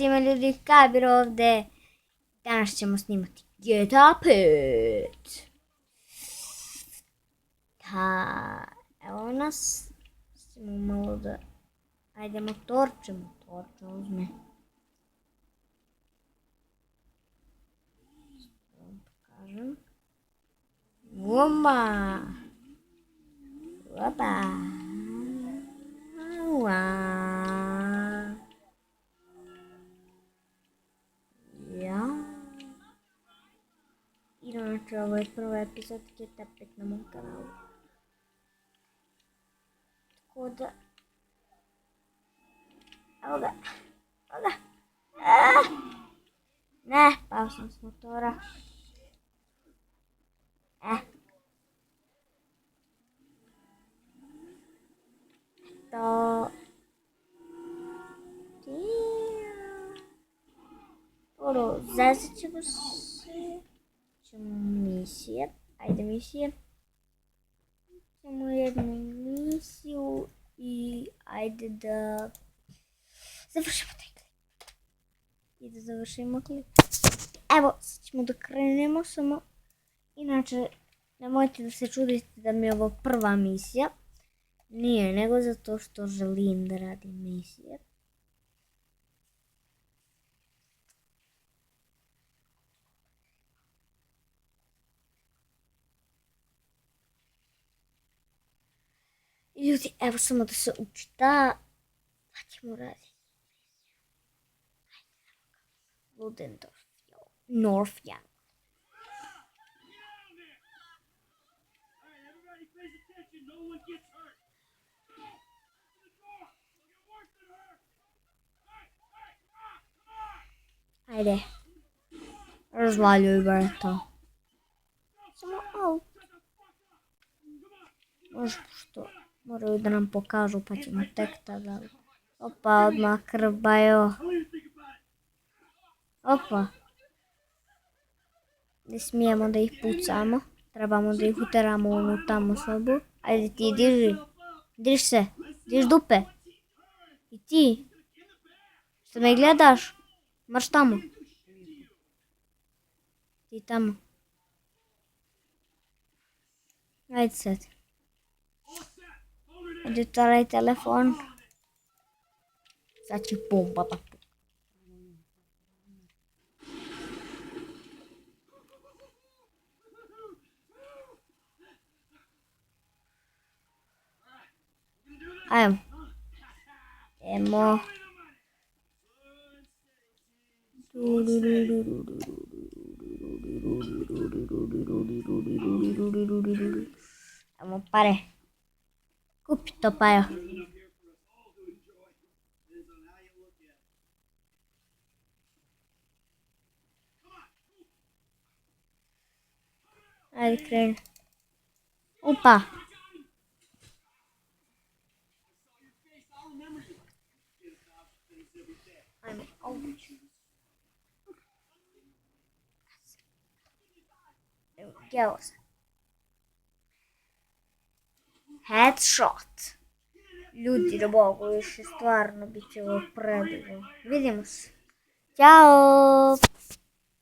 svima ljudi, Kabir ovde. Danas ćemo snimati GTA 5. Ha, evo nas. Ćemo malo da... Ajde, motorče uzme. Pokažem. Oba! Ja. Inače, ovo je prva epizod GTA 5 na mom kanalu. Tako da... Evo ga. Ne, pao sam s motora. To... Prvo, zazit ćemo se. Misije. Ajde misije. Ćemo jednu misiju i ajde da završimo taj klip. I da završimo klip. Evo, sad ćemo da krenemo samo. Inače, nemojte da se čudite da mi je ovo prva misija. Nije, nego zato što želim da radim misije. Ljudi, evo samo da se učita. Pa ćemo raditi. Ludendorff, Northjang. Ajde. Razvaljuj bar to. Samo au. Možda što moraju da nam pokažu pa ćemo tek tada. Opa, odmah krv bajo. Opa. Ne smijemo da ih pucamo. Trebamo da ih uteramo u onu tamo sobu. Ajde ti, diži. Diži se. Diži dupe. I ti. Što me gledaš? Marš tamo. Ti tamo. Ajde sad. Ajde utvaraj telefon. Sad će bomba da puka. Ajmo. Emo. Ajmo pare. Kupi to pajo. Ajde kreni. Upa. Ajmo obući. Evo se. Headshot. Ljudi, da mogu više, stvarno bit će ovo predivno. Vidimo se. Ćao!